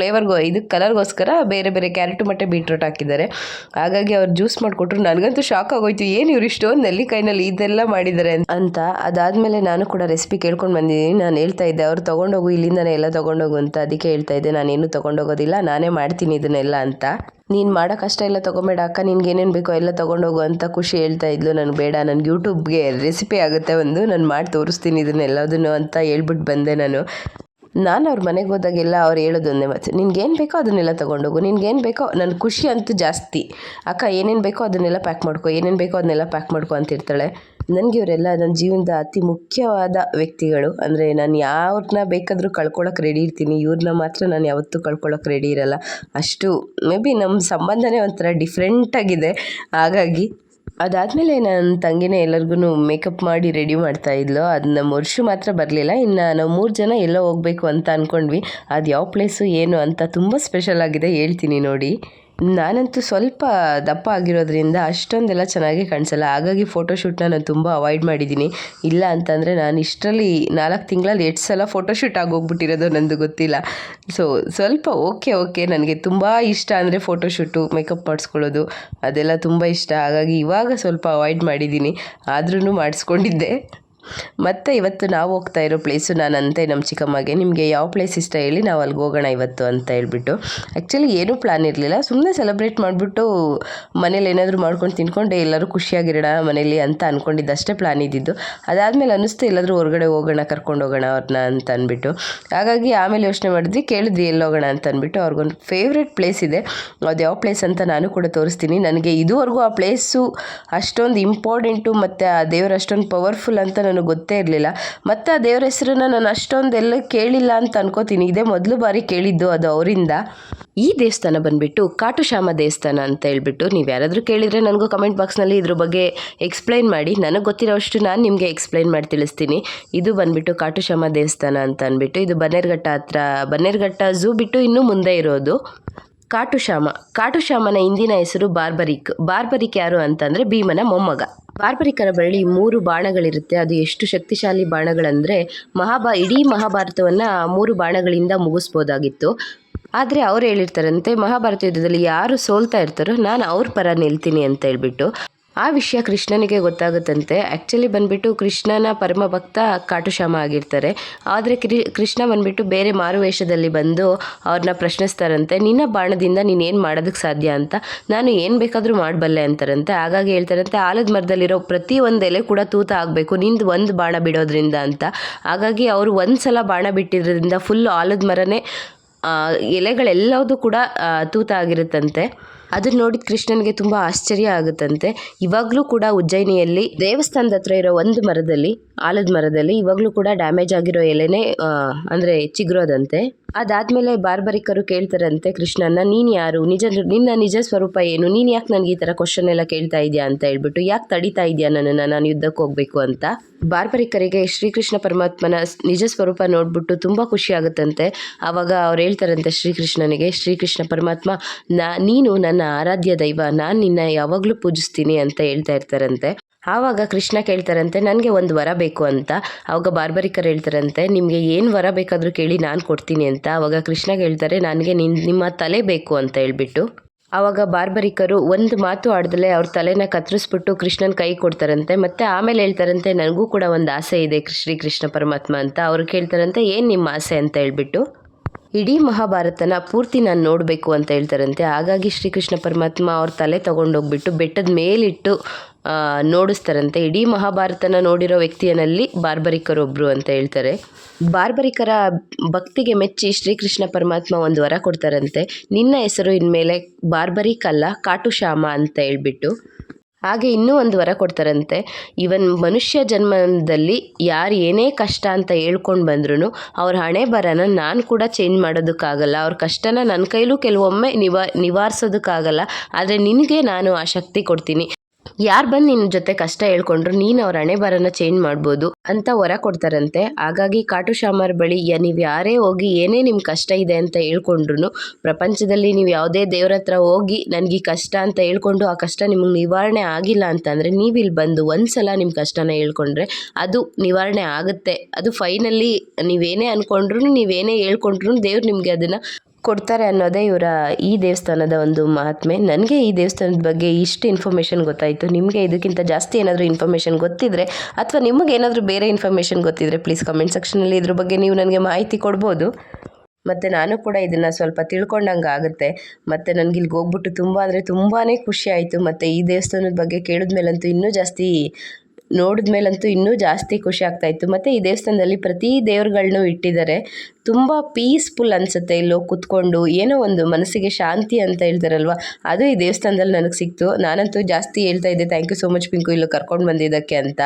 ಇದಕ್ಕೆ ಕಲರ್ಗೋಸ್ಕರ ಬೇರೆ ಬೇರೆ ಕ್ಯಾರೆಟು ಮತ್ತು ಬೀಟ್ರೋಟ್ ಹಾಕಿದ್ದಾರೆ. ಹಾಗಾಗಿ ಅವ್ರು ಜ್ಯೂಸ್ ಮಾಡಿಕೊಟ್ರು. ನನಗಂತೂ ಶಾಕ್ ಆಗೋಯ್ತು, ಏನು ಇವ್ರು ಇಷ್ಟೊಂದು ನೆಲ್ಲಿಕಾಯಿನಲ್ಲಿ ಇದೆಲ್ಲ ಮಾಡಿದ್ದಾರೆ ಅಂತ. ಅದಾದಮೇಲೆ ನಾನು ಕೂಡ ರೆಸಿಪಿ ಕೇಳ್ಕೊಂಡು ಬಂದಿದ್ದೀನಿ. ನಾನು ಹೇಳ್ತಾ ಇದ್ದೆ ಅವ್ರು ತೊಗೊಂಡೋಗು, ಇಲ್ಲಿಂದನೇ ಎಲ್ಲ ತೊಗೊಂಡೋಗು ಅಂತ. ಅದಕ್ಕೆ ಹೇಳ್ತಾ ಇದ್ದೆ ನಾನೇನು ತೊಗೊಂಡೋಗೋದಿಲ್ಲ, ನಾನೇ ಮಾಡ್ತೀನಿ ಇದನ್ನೆಲ್ಲ ಅಂತ. ನೀನು ಮಾಡೋ ಕಷ್ಟ ಎಲ್ಲ ತೊಗೊಂಬೇಡ ಅಕ್ಕ, ನಿನ್ಗೆ ಏನೇನು ಬೇಕೋ ಎಲ್ಲ ತೊಗೊಂಡೋಗು ಅಂತ ಖುಷಿ ಹೇಳ್ತಾ ಇದ್ಲು. ನನಗೆ ಬೇಡ, ನನಗೆ ಯೂಟ್ಯೂಬ್ಗೆ ರೆಸಿಪಿ ಆಗುತ್ತೆ ಒಂದು, ನಾನು ಮಾಡಿ ತೋರಿಸ್ತೀನಿ ಇದನ್ನೆಲ್ಲದನ್ನು ಅಂತ ಹೇಳ್ಬಿಟ್ಟು ಬಂದೆ ನಾನು ಅವ್ರ ಮನೆಗೆ ಹೋದಾಗೆಲ್ಲ ಅವ್ರು ಹೇಳೋದೊಂದೇ ಮತ್ತು ನಿನ್ಗೇನು ಬೇಕೋ ಅದನ್ನೆಲ್ಲ ತೊಗೊಂಡೋಗು, ನಿನ್ಗೇನು ಬೇಕೋ. ನನ್ನ ಖುಷಿ ಅಂತೂ ಜಾಸ್ತಿ, ಅಕ್ಕ ಏನೇನು ಬೇಕೋ ಅದನ್ನೆಲ್ಲ ಪ್ಯಾಕ್ ಮಾಡ್ಕೊ, ಏನೇನು ಬೇಕೋ ಅದನ್ನೆಲ್ಲ ಪ್ಯಾಕ್ ಮಾಡ್ಕೊ ಅಂತಿರ್ತಾಳೆ. ನನಗೆ ಇವರೆಲ್ಲ ನನ್ನ ಜೀವನದ ಅತಿ ಮುಖ್ಯವಾದ ವ್ಯಕ್ತಿಗಳು. ಅಂದರೆ ನಾನು ಯಾವ್ರನ್ನ ಬೇಕಾದರೂ ಕಳ್ಕೊಳ್ಳೋಕೆ ರೆಡಿ ಇರ್ತೀನಿ, ಇವ್ರನ್ನ ಮಾತ್ರ ನಾನು ಯಾವತ್ತೂ ಕಳ್ಕೊಳ್ಳೋಕೆ ರೆಡಿ ಇರಲ್ಲ. ಅಷ್ಟು ಮೇ ಬಿ ನಮ್ಮ ಸಂಬಂಧನೇ ಒಂಥರ ಡಿಫ್ರೆಂಟಾಗಿದೆ. ಹಾಗಾಗಿ ಅದಾದಮೇಲೆ ನನ್ನ ತಂಗಿನೇ ಎಲ್ಲರಿಗೂ ಮೇಕಪ್ ಮಾಡಿ ರೆಡಿ ಮಾಡ್ತಾಯಿದ್ಲು. ಅದು ನಮ್ಮ ವರ್ಷ ಮಾತ್ರ ಬರಲಿಲ್ಲ. ಇನ್ನು ನಾವು 3 ಜನ ಎಲ್ಲೋ ಹೋಗಬೇಕು ಅಂತ ಅಂದ್ಕೊಂಡ್ವಿ. ಅದು ಯಾವ ಪ್ಲೇಸು ಏನು ಅಂತ ತುಂಬ ಸ್ಪೆಷಲ್ ಆಗಿದೆ, ಹೇಳ್ತೀನಿ ನೋಡಿ. ನಾನಂತೂ ಸ್ವಲ್ಪ ದಪ್ಪ ಆಗಿರೋದ್ರಿಂದ ಅಷ್ಟೊಂದೆಲ್ಲ ಚೆನ್ನಾಗಿ ಕಾಣಿಸಲ್ಲ. ಹಾಗಾಗಿ ಫೋಟೋಶೂಟ್ನ ನಾನು ತುಂಬ ಅವಾಯ್ಡ್ ಮಾಡಿದ್ದೀನಿ. ಇಲ್ಲ ಅಂತಂದರೆ ನಾನು ಇಷ್ಟರಲ್ಲಿ 4 ತಿಂಗಳಲ್ಲಿ 8 ಸಲ ಫೋಟೋಶೂಟ್ ಆಗೋಗ್ಬಿಟ್ಟಿರೋದು ನಂದು ಗೊತ್ತಿಲ್ಲ. ಸೊ ಸ್ವಲ್ಪ ಓಕೆ ನನಗೆ ತುಂಬ ಇಷ್ಟ ಅಂದರೆ ಫೋಟೋಶೂಟು, ಮೇಕಪ್ ಮಾಡಿಸ್ಕೊಳ್ಳೋದು ಅದೆಲ್ಲ ತುಂಬ ಇಷ್ಟ. ಹಾಗಾಗಿ ಇವಾಗ ಸ್ವಲ್ಪ ಅವಾಯ್ಡ್ ಮಾಡಿದ್ದೀನಿ, ಆದ್ರೂ ಮಾಡಿಸ್ಕೊಂಡಿದ್ದೆ. ಮತ್ತು ಇವತ್ತು ನಾವು ಹೋಗ್ತಾ ಇರೋ ಪ್ಲೇಸು ನಾನಂತೆ ನಮ್ಮ ಚಿಕ್ಕಮ್ಮಗೆ, ನಿಮಗೆ ಯಾವ ಪ್ಲೇಸ್ ಇಷ್ಟ ಹೇಳಿ, ನಾವು ಅಲ್ಲಿಗೆ ಹೋಗೋಣ ಇವತ್ತು ಅಂತ ಹೇಳ್ಬಿಟ್ಟು. ಆ್ಯಕ್ಚುಲಿ ಏನೂ ಪ್ಲ್ಯಾನ್ ಇರಲಿಲ್ಲ, ಸುಮ್ಮನೆ ಸೆಲೆಬ್ರೇಟ್ ಮಾಡಿಬಿಟ್ಟು ಮನೇಲಿ ಏನಾದರೂ ಮಾಡ್ಕೊಂಡು ತಿನ್ಕೊಂಡು ಎಲ್ಲರೂ ಖುಷಿಯಾಗಿರೋಣ ಮನೇಲಿ ಅಂತ ಅಂದ್ಕೊಂಡಿದ್ದು, ಅಷ್ಟೇ ಪ್ಲ್ಯಾನ್ ಇದ್ದಿದ್ದು. ಅದಾದಮೇಲೆ ಅನ್ನಿಸ್ತು ಎಲ್ಲಾದರೂ ಹೊರಗಡೆ ಹೋಗೋಣ, ಕರ್ಕೊಂಡು ಹೋಗೋಣ ಅವ್ರನ್ನ ಅಂತ ಅಂದ್ಬಿಟ್ಟು. ಹಾಗಾಗಿ ಆಮೇಲೆ ಯೋಚನೆ ಮಾಡಿದ್ವಿ, ಕೇಳಿದ್ವಿ ಎಲ್ಲಿ ಹೋಗೋಣ ಅಂತ ಅಂದ್ಬಿಟ್ಟು. ಅವ್ರಿಗೊಂದು ಫೇವ್ರೆಟ್ ಪ್ಲೇಸ್ ಇದೆ, ಅದು ಯಾವ ಪ್ಲೇಸ್ ಅಂತ ನಾನು ಕೂಡ ತೋರಿಸ್ತೀನಿ. ನನಗೆ ಇದುವರೆಗೂ ಆ ಪ್ಲೇಸು ಅಷ್ಟೊಂದು ಇಂಪಾರ್ಟೆಂಟು ಮತ್ತು ಆ ದೇವರು ಅಷ್ಟೊಂದು ಪವರ್ಫುಲ್ ಅಂತ ನಾನು ನನಗೆ ಗೊತ್ತೇ ಇರಲಿಲ್ಲ. ಮತ್ತು ಆ ದೇವ್ರ ಹೆಸರನ್ನ ನಾನು ಅಷ್ಟೊಂದೆಲ್ಲ ಕೇಳಿಲ್ಲ ಅಂತ ಅನ್ಕೋತೀನಿ. ಇದೇ ಮೊದಲು ಬಾರಿ ಕೇಳಿದ್ದು ಅದು ಅವರಿಂದ. ಈ ದೇವಸ್ಥಾನ ಬಂದುಬಿಟ್ಟು ಕಾಟುಶ್ಯಾಮ ದೇವಸ್ಥಾನ ಅಂತ ಹೇಳ್ಬಿಟ್ಟು ನೀವು ಯಾರಾದರೂ ಕೇಳಿದರೆ ನನಗೂ ಕಮೆಂಟ್ ಬಾಕ್ಸ್ನಲ್ಲಿ ಇದ್ರ ಬಗ್ಗೆ ಎಕ್ಸ್ಪ್ಲೈನ್ ಮಾಡಿ. ನನಗೆ ಗೊತ್ತಿರೋಷ್ಟು ನಾನು ನಿಮಗೆ ಎಕ್ಸ್ಪ್ಲೈನ್ ಮಾಡಿ ತಿಳಿಸ್ತೀನಿ. ಇದು ಬಂದುಬಿಟ್ಟು ಕಾಟುಶ್ಯಾಮ ದೇವಸ್ಥಾನ ಅಂತ ಅಂದ್ಬಿಟ್ಟು ಇದು ಬನ್ನೇರುಘಟ್ಟ ಹತ್ರ, ಬನ್ನೇರುಘಟ್ಟ ಝೂ ಬಿಟ್ಟು ಇನ್ನೂ ಮುಂದೆ ಇರೋದು. ಕಾಟುಶ್ಯಾಮನ ಹಿಂದಿನ ಹೆಸರು ಬಾರ್ಬರಿಕ್ ಯಾರು ಅಂತಂದರೆ ಭೀಮನ ಮೊಮ್ಮಗ. ಬಾರ್ಬರಿಕರ ಬಳಿ 3 ಬಾಣಗಳಿರುತ್ತೆ. ಅದು ಎಷ್ಟು ಶಕ್ತಿಶಾಲಿ ಬಾಣಗಳಂದರೆ ಇಡೀ ಮಹಾಭಾರತವನ್ನು 3 ಬಾಣಗಳಿಂದ ಮುಗಿಸ್ಬೋದಾಗಿತ್ತು. ಆದರೆ ಅವ್ರು ಹೇಳಿರ್ತಾರಂತೆ ಮಹಾಭಾರತ ಯುದ್ಧದಲ್ಲಿ ಯಾರು ಸೋಲ್ತಾ ಇರ್ತಾರೋ ನಾನು ಅವ್ರ ಪರ ನಿಲ್ತೀನಿ ಅಂತ ಹೇಳ್ಬಿಟ್ಟು. ಆ ವಿಷಯ ಕೃಷ್ಣನಿಗೆ ಗೊತ್ತಾಗುತ್ತಂತೆ. ಆ್ಯಕ್ಚುಲಿ ಬಂದುಬಿಟ್ಟು ಕೃಷ್ಣನ ಪರಮ ಭಕ್ತ ಕಾಟುಶ್ಯಾಮ ಆಗಿರ್ತಾರೆ. ಆದರೆ ಕೃಷ್ಣ ಬಂದುಬಿಟ್ಟು ಬೇರೆ ಮಾರುವೇಷದಲ್ಲಿ ಬಂದು ಅವ್ರನ್ನ ಪ್ರಶ್ನಿಸ್ತಾರಂತೆ, ನಿನ್ನ ಬಾಣದಿಂದ ನೀನೇನು ಮಾಡೋದಕ್ಕೆ ಸಾಧ್ಯ ಅಂತ. ನಾನು ಏನು ಬೇಕಾದರೂ ಮಾಡಬಲ್ಲೆ ಅಂತಾರಂತೆ. ಹಾಗಾಗಿ ಹೇಳ್ತಾರಂತೆ ಆಲದ ಮರದಲ್ಲಿರೋ ಪ್ರತಿ ಒಂದು ಎಲೆ ಕೂಡ ತೂತ ಆಗಬೇಕು ನಿಂದು ಒಂದು ಬಾಣ ಬಿಡೋದ್ರಿಂದ ಅಂತ. ಹಾಗಾಗಿ ಅವರು ಒಂದು ಸಲ ಬಾಣ ಬಿಟ್ಟಿದ್ರಿಂದ ಫುಲ್ ಆಲದ ಮರನೇ ಎಲೆಗಳೆಲ್ಲವೂ ಕೂಡ ತೂತ ಆಗಿರುತ್ತಂತೆ. ಅದನ್ನ ನೋಡಿದ ಕೃಷ್ಣನಿಗೆ ತುಂಬ ಆಶ್ಚರ್ಯ ಆಗುತ್ತಂತೆ. ಇವಾಗಲೂ ಕೂಡ ಉಜ್ಜಯಿನಿಯಲ್ಲಿ ದೇವಸ್ಥಾನದ ಹತ್ರ ಇರೋ ಒಂದು ಮರದಲ್ಲಿ, ಆಲದ ಮರದಲ್ಲಿ ಇವಾಗಲೂ ಕೂಡ ಡ್ಯಾಮೇಜ್ ಆಗಿರೋ ಎಲೆನೇ ಅಂದರೆ ಚಿಗುರೋದಂತೆ. ಅದಾದಮೇಲೆ ಬಾರ್ಬರಿಕರು ಕೇಳ್ತಾರಂತೆ ಕೃಷ್ಣನ, ನೀನು ಯಾರು, ನಿನ್ನ ನಿಜ ಸ್ವರೂಪ ಏನು, ನೀನು ಯಾಕೆ ನನಗೆ ಈ ಥರ ಕ್ವಶನ್ ಎಲ್ಲ ಕೇಳ್ತಾ ಇದೆಯಾ ಅಂತ ಹೇಳ್ಬಿಟ್ಟು, ಯಾಕೆ ತಡೀತಾ ಇದೆಯಾ ನನ್ನನ್ನು, ನಾನು ಯುದ್ಧಕ್ಕೆ ಹೋಗಬೇಕು ಅಂತ. ಬಾರ್ಬರಿಕರಿಗೆ ಶ್ರೀಕೃಷ್ಣ ಪರಮಾತ್ಮನ ನಿಜ ಸ್ವರೂಪ ನೋಡ್ಬಿಟ್ಟು ತುಂಬ ಖುಷಿ ಆಗುತ್ತಂತೆ. ಆವಾಗ ಅವ್ರು ಹೇಳ್ತಾರಂತೆ ಶ್ರೀಕೃಷ್ಣ ಪರಮಾತ್ಮ, ನೀನು ನನ್ನ ಆರಾಧ್ಯ ದೈವ, ನಾನು ನಿನ್ನ ಯಾವಾಗಲೂ ಪೂಜಿಸ್ತೀನಿ ಅಂತ ಹೇಳ್ತಾ ಇರ್ತಾರಂತೆ. ಆವಾಗ ಕೃಷ್ಣ ಕೇಳ್ತಾರಂತೆ ನನಗೆ ಒಂದು ವರ ಬೇಕು ಅಂತ. ಆವಾಗ ಬಾರ್ಬರಿಕರು ಹೇಳ್ತಾರಂತೆ ನಿಮಗೆ ಏನು ವರ ಬೇಕಾದರೂ ಕೇಳಿ ನಾನು ಕೊಡ್ತೀನಿ ಅಂತ. ಆವಾಗ ಕೃಷ್ಣ ಹೇಳ್ತಾರೆ ನನಗೆ ನಿಮ್ಮ ತಲೆ ಬೇಕು ಅಂತ ಹೇಳ್ಬಿಟ್ಟು. ಆವಾಗ ಬಾರ್ಬರಿಕರು ಒಂದು ಮಾತು ಆಡ್ದಲೇ ಅವ್ರ ತಲೆನ ಕತ್ತರಿಸ್ಬಿಟ್ಟು ಕೃಷ್ಣನ ಕೈ ಕೊಡ್ತಾರಂತೆ. ಮತ್ತು ಆಮೇಲೆ ಹೇಳ್ತಾರಂತೆ ನನಗೂ ಕೂಡ ಒಂದು ಆಸೆ ಇದೆ ಶ್ರೀಕೃಷ್ಣ ಪರಮಾತ್ಮ ಅಂತ. ಅವ್ರು ಕೇಳ್ತಾರಂತೆ ಏನು ನಿಮ್ಮ ಆಸೆ ಅಂತ ಹೇಳ್ಬಿಟ್ಟು. ಇಡೀ ಮಹಾಭಾರತನ ಪೂರ್ತಿ ನಾನು ನೋಡಬೇಕು ಅಂತ ಹೇಳ್ತಾರಂತೆ. ಹಾಗಾಗಿ ಶ್ರೀಕೃಷ್ಣ ಪರಮಾತ್ಮ ಅವ್ರ ತಲೆ ತೊಗೊಂಡೋಗ್ಬಿಟ್ಟು ಬೆಟ್ಟದ ಮೇಲಿಟ್ಟು ನೋಡಿಸ್ತಾರಂತೆ. ಇಡೀ ಮಹಾಭಾರತನ ನೋಡಿರೋ ವ್ಯಕ್ತಿಯಲ್ಲಿ ಬಾರ್ಬರಿಕರೊಬ್ಬರು ಅಂತ ಹೇಳ್ತಾರೆ. ಬಾರ್ಬರಿಕರ ಭಕ್ತಿಗೆ ಮೆಚ್ಚಿ ಶ್ರೀಕೃಷ್ಣ ಪರಮಾತ್ಮ ಒಂದು ವರ ಕೊಡ್ತಾರಂತೆ, ನಿನ್ನ ಹೆಸರು ಇನ್ಮೇಲೆ ಬಾರ್ಬರಿಕ್ ಅಲ್ಲ ಕಾಟುಶ್ಯಾಮ ಅಂತ ಹೇಳ್ಬಿಟ್ಟು. ಹಾಗೆ ಇನ್ನೂ ಒಂದು ವರ ಕೊಡ್ತಾರಂತೆ, ಮನುಷ್ಯ ಜನ್ಮದಲ್ಲಿ ಯಾರು ಏನೇ ಕಷ್ಟ ಅಂತ ಹೇಳ್ಕೊಂಡು ಬಂದ್ರೂ ಅವ್ರ ಹಣೆ ಬರನ ನಾನು ಕೂಡ ಚೇಂಜ್ ಮಾಡೋದಕ್ಕಾಗಲ್ಲ, ಅವ್ರ ಕಷ್ಟನ ನನ್ನ ಕೈಲೂ ಕೆಲವೊಮ್ಮೆ ನಿವಾರಿಸೋದಕ್ಕಾಗಲ್ಲ, ಆದರೆ ನಿನಗೆ ನಾನು ಆ ಶಕ್ತಿ ಕೊಡ್ತೀನಿ. ಯಾರು ಬಂದು ನಿನ್ನ ಜೊತೆ ಕಷ್ಟ ಹೇಳ್ಕೊಂಡ್ರು ನೀನು ಅವ್ರ ಹಣೆ ಬರನ ಚೇಂಜ್ ಮಾಡ್ಬೋದು ಅಂತ ವರ ಕೊಡ್ತಾರಂತೆ. ಹಾಗಾಗಿ ಕಾಟುಶ್ಯಾಮರ ಬಳಿ ನೀವು ಯಾರೇ ಹೋಗಿ ಏನೇ ನಿಮ್ಮ ಕಷ್ಟ ಇದೆ ಅಂತ ಹೇಳ್ಕೊಂಡ್ರು, ಪ್ರಪಂಚದಲ್ಲಿ ನೀವು ಯಾವುದೇ ದೇವ್ರ ಹತ್ರ ಹೋಗಿ ನನಗೆ ಈ ಕಷ್ಟ ಅಂತ ಹೇಳ್ಕೊಂಡು ಆ ಕಷ್ಟ ನಿಮಗೆ ನಿವಾರಣೆ ಆಗಿಲ್ಲ ಅಂತಂದರೆ ನೀವು ಇಲ್ಲಿ ಬಂದು ಒಂದು ಸಲ ನಿಮ್ಮ ಕಷ್ಟನ ಹೇಳ್ಕೊಂಡ್ರೆ ಅದು ನಿವಾರಣೆ ಆಗುತ್ತೆ. ಅದು ಫೈನಲಿ ನೀವೇನೇ ಅಂದ್ಕೊಂಡ್ರು ನೀವೇನೇ ಹೇಳ್ಕೊಂಡ್ರು ದೇವ್ರು ನಿಮಗೆ ಅದನ್ನು ಕೊಡ್ತಾರೆ ಅನ್ನೋದೇ ಈ ದೇವಸ್ಥಾನದ ಒಂದು ಮಹಾತ್ಮೆ. ನನಗೆ ಈ ದೇವಸ್ಥಾನದ ಬಗ್ಗೆ ಇಷ್ಟು ಇನ್ಫಾರ್ಮೇಷನ್ ಗೊತ್ತಾಯಿತು. ನಿಮಗೆ ಇದಕ್ಕಿಂತ ಜಾಸ್ತಿ ಏನಾದರೂ ಇನ್ಫಾರ್ಮೇಷನ್ ಗೊತ್ತಿದ್ದರೆ ಅಥವಾ ನಿಮಗೆ ಏನಾದರೂ ಬೇರೆ ಇನ್ಫಾರ್ಮೇಷನ್ ಗೊತ್ತಿದ್ದರೆ ಪ್ಲೀಸ್ ಕಮೆಂಟ್ ಸೆಕ್ಷನಲ್ಲಿ ಇದ್ರ ಬಗ್ಗೆ ನೀವು ನನಗೆ ಮಾಹಿತಿ ಕೊಡ್ಬೋದು. ಮತ್ತು ನಾನು ಕೂಡ ಇದನ್ನು ಸ್ವಲ್ಪ ತಿಳ್ಕೊಂಡಂಗೆ ಆಗುತ್ತೆ. ಮತ್ತು ನನಗೆ ಇಲ್ಲಿಗೆ ಹೋಗ್ಬಿಟ್ಟು ತುಂಬಾ ಖುಷಿ ಆಯಿತು. ಮತ್ತು ಈ ದೇವಸ್ಥಾನದ ಬಗ್ಗೆ ನೋಡಿದ್ಮೇಲಂತೂ ಇನ್ನೂ ಜಾಸ್ತಿ ಖುಷಿ ಆಗ್ತಾಯಿತ್ತು. ಮತ್ತು ಈ ದೇವಸ್ಥಾನದಲ್ಲಿ ಪ್ರತಿ ದೇವ್ರುಗಳನ್ನೂ ಇಟ್ಟಿದ್ದಾರೆ. ತುಂಬ ಪೀಸ್ಫುಲ್ ಅನಿಸುತ್ತೆ ಇಲ್ಲೋಗಿ ಕುತ್ಕೊಂಡು, ಏನೋ ಒಂದು ಮನಸ್ಸಿಗೆ ಶಾಂತಿ ಅಂತ ಹೇಳ್ತಾರಲ್ವ, ಅದು ಈ ದೇವಸ್ಥಾನದಲ್ಲಿ ನನಗೆ ಸಿಕ್ತು. ನಾನಂತೂ ಜಾಸ್ತಿ ಹೇಳ್ತಾ ಇದ್ದೆ thank you so much Pinku ಇಲ್ಲಿ ಕರ್ಕೊಂಡು ಬಂದಿದ್ದಕ್ಕೆ ಅಂತ.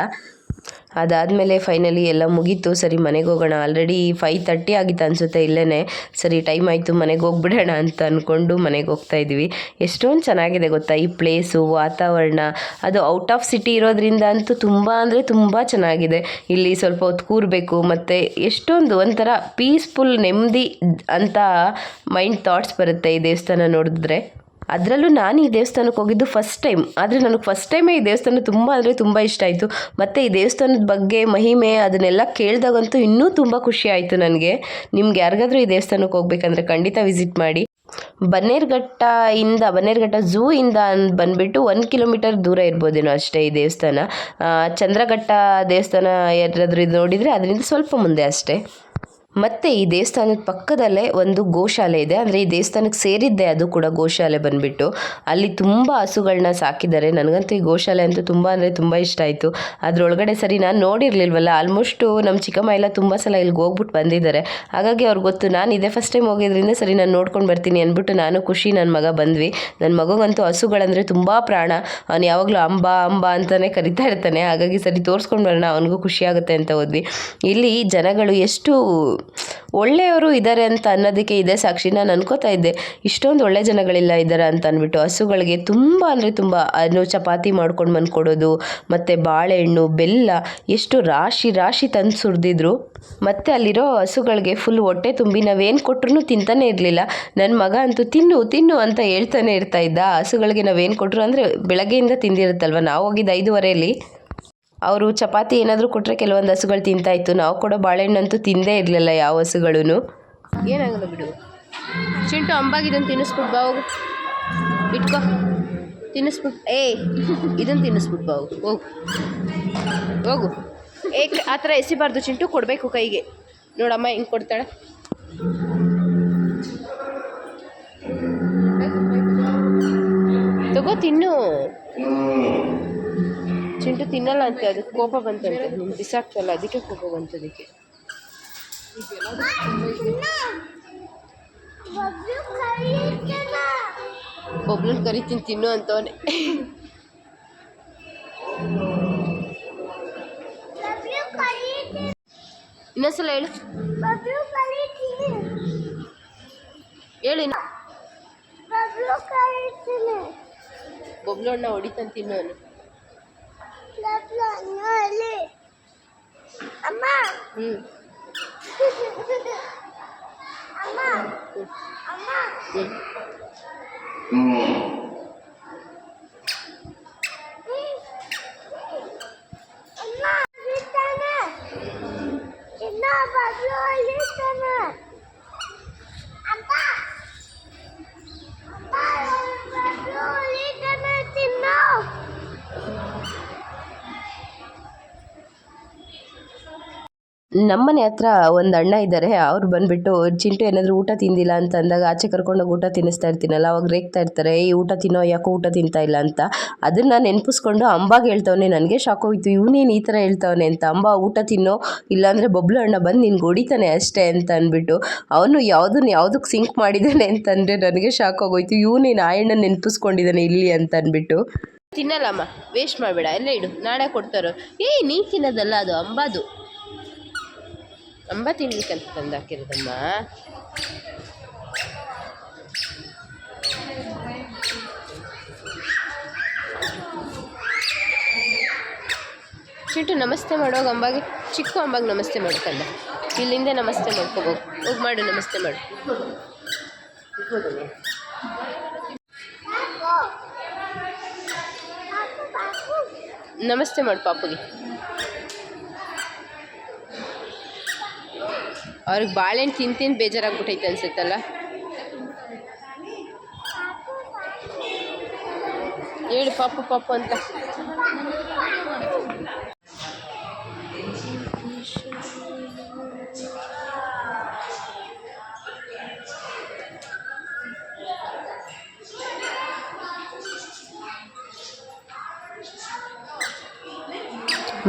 ಅದಾದಮೇಲೆ ಫೈನಲಿ ಎಲ್ಲ ಮುಗೀತು. ಸರಿ ಮನೆಗೆ ಹೋಗೋಣ, ಆಲ್ರೆಡಿ 5:30 ಆಗಿತ್ತು ಅನಿಸುತ್ತೆ ಇಲ್ಲೇ. ಸರಿ ಟೈಮ್ ಆಯಿತು ಮನೆಗೆ ಹೋಗ್ಬಿಡೋಣ ಅಂತ ಅಂದ್ಕೊಂಡು ಮನೆಗೆ ಹೋಗ್ತಾಯಿದ್ವಿ. ಎಷ್ಟೊಂದು ಚೆನ್ನಾಗಿದೆ ಗೊತ್ತಾ ಈ ಪ್ಲೇಸು, ವಾತಾವರಣ. ಅದು ಔಟ್ ಆಫ್ ಸಿಟಿ ಇರೋದ್ರಿಂದ ಅಂತೂ ತುಂಬ ಚೆನ್ನಾಗಿದೆ. ಇಲ್ಲಿ ಸ್ವಲ್ಪ ಹೊತ್ತು ಕೂರಬೇಕು, ಮತ್ತು ಎಷ್ಟೊಂದು ಒಂಥರ ಪೀಸ್ಫುಲ್ ನೆಮ್ಮದಿ ಅಂತ ಮೈಂಡ್ ಥಾಟ್ಸ್ ಬರುತ್ತೆ ಈ ದೇವಸ್ಥಾನ ನೋಡಿದ್ರೆ. ಅದರಲ್ಲೂ ನಾನು ಈ ದೇವಸ್ಥಾನಕ್ಕೆ ಹೋಗಿದ್ದು ಫಸ್ಟ್ ಟೈಮ್. ಆದರೆ ನನಗೆ ಫಸ್ಟ್ ಟೈಮೇ ಈ ದೇವಸ್ಥಾನ ತುಂಬ ಇಷ್ಟ ಆಯಿತು. ಮತ್ತು ಈ ದೇವಸ್ಥಾನದ ಬಗ್ಗೆ ಮಹಿಮೆ ಅದನ್ನೆಲ್ಲ ಕೇಳಿದಾಗಂತೂ ಇನ್ನೂ ತುಂಬ ಖುಷಿ ಆಯಿತು ನನಗೆ. ನಿಮ್ಗೆ ಯಾರಿಗಾದ್ರೂ ಈ ದೇವಸ್ಥಾನಕ್ಕೆ ಹೋಗ್ಬೇಕಂದ್ರೆ ಖಂಡಿತ ವಿಸಿಟ್ ಮಾಡಿ. ಬನ್ನೇರುಘಟ್ಟ ಝೂ ಇಂದ ಬಂದುಬಿಟ್ಟು 1 ಕಿಲೋಮೀಟರ್ ದೂರ ಇರ್ಬೋದೇನೋ ಅಷ್ಟೇ ಈ ದೇವಸ್ಥಾನ. ಚಂದ್ರಘಟ್ಟ ದೇವಸ್ಥಾನ ಯಾರಾದರೂ ಇದು ನೋಡಿದರೆ ಅದರಿಂದ ಸ್ವಲ್ಪ ಮುಂದೆ ಅಷ್ಟೇ. ಮತ್ತು ಈ ದೇವಸ್ಥಾನದ ಪಕ್ಕದಲ್ಲೇ ಒಂದು ಗೋಶಾಲೆ ಇದೆ. ಅಂದರೆ ಈ ದೇವಸ್ಥಾನಕ್ಕೆ ಸೇರಿದ್ದೆ ಅದು ಕೂಡ ಗೋಶಾಲೆ ಬಂದುಬಿಟ್ಟು. ಅಲ್ಲಿ ತುಂಬ ಹಸುಗಳನ್ನ ಸಾಕಿದ್ದಾರೆ. ನನಗಂತೂ ಈ ಗೋಶಾಲೆ ಅಂತೂ ತುಂಬ ಅಂದರೆ ತುಂಬ ಇಷ್ಟ ಆಯಿತು. ಅದರೊಳಗಡೆ ಸರಿ ನಾನು ನೋಡಿರಲಿಲ್ವಲ್ಲ, ಆಲ್ಮೋಸ್ಟು ನಮ್ಮ ಚಿಕ್ಕಮ್ಮ ಎಲ್ಲ ತುಂಬ ಸಲ ಇಲ್ಲಿಗೆ ಹೋಗ್ಬಿಟ್ಟು ಬಂದಿದ್ದಾರೆ. ಹಾಗಾಗಿ ಅವ್ರಿಗೆ ಗೊತ್ತು, ನಾನು ಇದೇ ಫಸ್ಟ್ ಟೈಮ್ ಹೋಗಿದ್ರಿಂದ ಸರಿ ನಾನು ನೋಡ್ಕೊಂಡು ಬರ್ತೀನಿ ಅಂದ್ಬಿಟ್ಟು ನಾನು ಖುಷಿ ನನ್ನ ಮಗ ಬಂದ್ವಿ. ನನ್ನ ಮಗಂತೂ ಹಸುಗಳಂದರೆ ತುಂಬ ಪ್ರಾಣ. ಅವನು ಯಾವಾಗಲೂ ಅಂಬ ಅಂಬ ಅಂತಲೇ ಕರಿತಾ ಇರ್ತಾನೆ. ಹಾಗಾಗಿ ಸರಿ ತೋರಿಸ್ಕೊಂಡು ಬರೋಣ, ಅವನಿಗೂ ಖುಷಿ ಆಗುತ್ತೆ ಅಂತ ಹೋದ್ವಿ. ಇಲ್ಲಿ ಜನಗಳು ಎಷ್ಟು ಒಳ್ಳೆಯವರು ಇದ್ದಾರೆ ಅಂತ ಅನ್ನೋದಕ್ಕೆ ಇದೇ ಸಾಕ್ಷಿ. ನಾನು ಅನ್ಕೋತಾ ಇದ್ದೆ ಇಷ್ಟೊಂದು ಒಳ್ಳೆ ಜನಗಳಿಲ್ಲ ಇದ್ದಾರೆ ಅಂತ ಅಂದ್ಬಿಟ್ಟು. ಹಸುಗಳಿಗೆ ತುಂಬ ಅಂದರೆ ತುಂಬ ಚಪಾತಿ ಮಾಡ್ಕೊಂಡು ಬಂದು ಕೊಡೋದು, ಮತ್ತು ಬಾಳೆಹಣ್ಣು, ಬೆಲ್ಲ ಎಷ್ಟು ರಾಶಿ ರಾಶಿ ತಂದು ಸುರಿದಿದ್ರು. ಮತ್ತು ಅಲ್ಲಿರೋ ಹಸುಗಳಿಗೆ ಫುಲ್ ಹೊಟ್ಟೆ ತುಂಬಿ ನಾವೇನು ಕೊಟ್ಟರು ತಿಂತಾನೆ ಇರಲಿಲ್ಲ. ನನ್ನ ಮಗ ಅಂತೂ ತಿನ್ನು ತಿನ್ನು ಅಂತ ಹೇಳ್ತಾನೆ ಇರ್ತಾ ಇದ್ದ. ಹಸುಗಳಿಗೆ ನಾವೇನು ಕೊಟ್ಟರು ಅಂದರೆ ಬೆಳಗ್ಗೆಯಿಂದ ತಿಂದಿರುತ್ತಲ್ವ. ನಾವು ಹೋಗಿದ್ದು 5:15. ಅವರು ಚಪಾತಿ ಏನಾದರೂ ಕೊಟ್ಟರೆ ಕೆಲವೊಂದು ಹಸುಗಳು ತಿಂತಾಯಿತ್ತು. ನಾವು ಕೊಡೋ ಬಾಳೆಹಣ್ಣಂತೂ ತಿಂದೇ ಇರಲಿಲ್ಲ ಯಾವ ಹಸುಗಳೂ. ಏನಾಗಲ್ಲ ಬಿಡು ಚಿಂಟು, ಅಂಬಾಗಿದನ್ನು ತಿನ್ನಿಸ್ಬಿಟ್ಟು ಬಾ ಹೋಗು, ಇಟ್ಕೋ ತಿನ್ನಿಸ್ಬಿಟ್ಟು. ಇದನ್ನು ತಿನ್ನಿಸ್ಬಿಟ್ಟು ಬಾ ಹೋಗು ಹೋಗು. ಆ ಥರ ಎಸಿಬಾರ್ದು ಚಿಂಟು, ಕೊಡಬೇಕು ಕೈಗೆ. ನೋಡಮ್ಮ ಹಿಂಗೆ ಕೊಡ್ತಾಳೆ. ತಗೋ ತಿನ್ನು. ಚಿಂಟು ತಿನ್ನಲ್ಲ ಅಂತೆ, ಅದಕ್ಕೆ ಕೋಪ ಬಂತಂತೆ. ನಿಮ್ಗೆ ಬಿಸಾಕ್ತಲ್ಲ ಅದಕ್ಕೆ ಕೋಪ ಬಂತು ಅದಕ್ಕೆ. ಬಬ್ಲನ್ ಕರಿತೀನಿ ತಿನ್ನು ಅಂತವನೆ. ಇನ್ನೊಂದ್ಸಲ ಹೇಳು ಹೇಳಿ. ಬಬ್ಲು ಅಣ್ಣ ಹೊಡಿತಾನೆ ತಿನ್ನು ಅವನು. ನಮ್ಮನೆ ಹತ್ರ ಒಂದು ಅಣ್ಣ ಇದ್ದಾರೆ. ಅವ್ರು ಬಂದುಬಿಟ್ಟು ಚಿಂಟು ಏನಾದರೂ ಊಟ ತಿಂದಿಲ್ಲ ಅಂತ ಅಂದಾಗ ಆಚೆ ಕರ್ಕೊಂಡೋಗಿ ಊಟ ತಿನ್ನಿಸ್ತಾ ಇರ್ತೀನಲ್ಲ, ಅವಾಗ ರೇಗ್ತಾ ಇರ್ತಾರೆ, ಈ ಊಟ ತಿನ್ನೋ, ಯಾಕೋ ಊಟ ತಿಂತಾ ಇಲ್ಲ ಅಂತ. ಅದನ್ನು ನೆನಪಿಸ್ಕೊಂಡು ಅಂಬಾಗೆ ಹೇಳ್ತವನೆ. ನನಗೆ ಶಾಕ್ ಹೋಯಿತು, ಇವನೇನು ಈ ಥರ ಹೇಳ್ತವನೆ ಅಂತ. ಅಂಬ ಊಟ ತಿನ್ನೋ, ಇಲ್ಲಾಂದರೆ ಬಬ್ಲು ಅಣ್ಣ ಬಂದು ನಿನ್ಗೆ ಹೊಡಿತಾನೆ ಅಷ್ಟೇ ಅಂತ ಅಂದ್ಬಿಟ್ಟು. ಅವನು ಯಾವುದಕ್ಕೆ ಸಿಂಕ್ ಮಾಡಿದ್ದಾನೆ ಅಂತಂದರೆ ನನಗೆ ಶಾಕ್ ಆಗೋಯ್ತು. ಇವನೇನು ಆಯಣ್ಣ ನೆನಪಿಸ್ಕೊಂಡಿದ್ದಾನೆ ಇಲ್ಲಿ ಅಂತ ಅಂದ್ಬಿಟ್ಟು. ತಿನ್ನಲ್ಲಮ್ಮ, ವೇಸ್ಟ್ ಮಾಡಬೇಡ, ಎಲ್ಲ ಇಡು, ನಾಳೆ ಕೊಡ್ತಾರೋ. ನೀನು ತಿನ್ನೋದಲ್ಲ, ಅದು ಅಂಬಾದು. ಅಂಬ ತಿನ್ಲಿಕ್ಕಂತ ತಂದು ಹಾಕಿರೋದಮ್ಮ. ಚಿಂಟು ನಮಸ್ತೆ ಮಾಡೋಗ ಅಂಬಾಗೆ. ಚಿಕ್ಕ ಅಂಬಾಗೆ ನಮಸ್ತೆ ಮಾಡ್ಕಂಡ. ಇಲ್ಲಿಂದ ನಮಸ್ತೆ ಮಾಡ್ಕೋಬೇಕು. ಹೋಗಿ ಮಾಡು, ನಮಸ್ತೆ ಮಾಡು. ನಮಸ್ತೆ ಮಾಡು ಪಾಪುಗೆ. ಅವ್ರಿಗೆ ಬಾಳೆಹಣ್ಣು ತಿಂತೀನಿ ಬೇಜಾರಾಗ್ಬಿಟ್ಟೈತೆ ಅನ್ಸುತ್ತಲ್ಲ. ಹೇಳು ಪಾಪು ಪಾಪು ಅಂತ.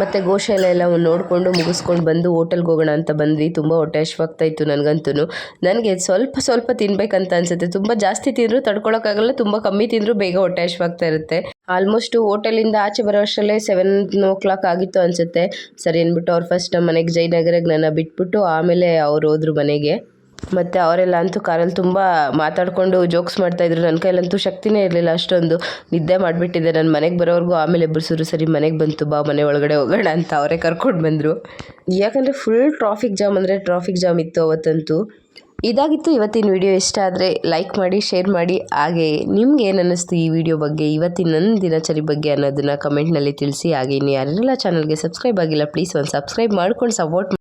ಮತ್ತು ಗೋಶಾಲೆ ಎಲ್ಲ ನೋಡಿಕೊಂಡು ಮುಗಿಸ್ಕೊಂಡು ಬಂದು ಹೋಟೆಲ್ಗೆ ಹೋಗೋಣ ಅಂತ ಬಂದ್ವಿ. ತುಂಬ ಹೊಟ್ಟೆ ಹಶ್ವಾಗ್ತಾಯಿತ್ತು ನನಗಂತೂ. ನನಗೆ ಸ್ವಲ್ಪ ತಿನ್ಬೇಕಂತ ಅನಿಸುತ್ತೆ. ತುಂಬ ಜಾಸ್ತಿ ತಿಂದರೂ ತಡ್ಕೊಳಕ್ಕಾಗಲ್ಲ, ತುಂಬ ಕಮ್ಮಿ ತಿಂದರೂ ಬೇಗ ಹೊಟ್ಟೆ ಹಶ್ವಾಗ್ತಾ ಇರುತ್ತೆ. ಆಲ್ಮೋಸ್ಟು ಹೋಟೆಲಿಂದ ಆಚೆ ಬರೋ ಅಷ್ಟರಲ್ಲೇ 7 ಆಗಿತ್ತು ಅನಿಸುತ್ತೆ. ಸರಿ ಅಂದ್ಬಿಟ್ಟು ಅವ್ರು ಫಸ್ಟ್ ನಮ್ಮ ಮನೆಗೆ ಜಯನಗರಕ್ಕೆ ನನ್ನ ಬಿಟ್ಬಿಟ್ಟು ಆಮೇಲೆ ಅವ್ರು ಹೋದ್ರು ಮನೆಗೆ. ಮತ್ತು ಅವರೆಲ್ಲ ಅಂತೂ ಕಾರಲ್ಲಿ ತುಂಬ ಮಾತಾಡಿಕೊಂಡು ಜೋಕ್ಸ್ ಮಾಡ್ತಾಯಿದ್ರು. ನನ್ನ ಕೈಲಂತೂ ಶಕ್ತಿನೇ ಇರಲಿಲ್ಲ ಅಷ್ಟೊಂದು. ನಿದ್ದೆ ಮಾಡಿಬಿಟ್ಟಿದ್ದೆ. ನನ್ನ ಮನೆಗೆ ಬರೋವರೆಗೂ ಆಮೇಲೆ ಎಬ್ಬರಿಸಿದ್ರು. ಸರಿ ಮನೆಗೆ ಬಂತು, ಬಾ ಮನೆ ಒಳಗಡೆ ಹೋಗೋಣ ಅಂತ ಅವರೇ ಕರ್ಕೊಂಡು ಬಂದರು. ಯಾಕಂದರೆ ಫುಲ್ ಟ್ರಾಫಿಕ್ ಜಾಮ್ ಇತ್ತು ಅವತ್ತಂತೂ. ಇದಾಗಿತ್ತು ಇವತ್ತಿನ ವಿಡಿಯೋ. ಇಷ್ಟ ಆದರೆ ಲೈಕ್ ಮಾಡಿ, ಶೇರ್ ಮಾಡಿ. ಹಾಗೆ ನಿಮ್ಗೆ ಏನು ಅನ್ನಿಸ್ತು ಈ ವಿಡಿಯೋ ಬಗ್ಗೆ, ಇವತ್ತಿನ ನನ್ನ ದಿನಚರಿ ಬಗ್ಗೆ ಅನ್ನೋದನ್ನು ಕಮೆಂಟ್ನಲ್ಲಿ ತಿಳಿಸಿ. ಹಾಗೆ ಇನ್ನು ಯಾರೆಲ್ಲ ಚಾನಲ್ಗೆ ಸಬ್ಸ್ಕ್ರೈಬ್ ಆಗಿಲ್ಲ ಪ್ಲೀಸ್ ಒಂದು ಸಬ್ಸ್ಕ್ರೈಬ್ ಮಾಡ್ಕೊಂಡು ಸಪೋರ್ಟ್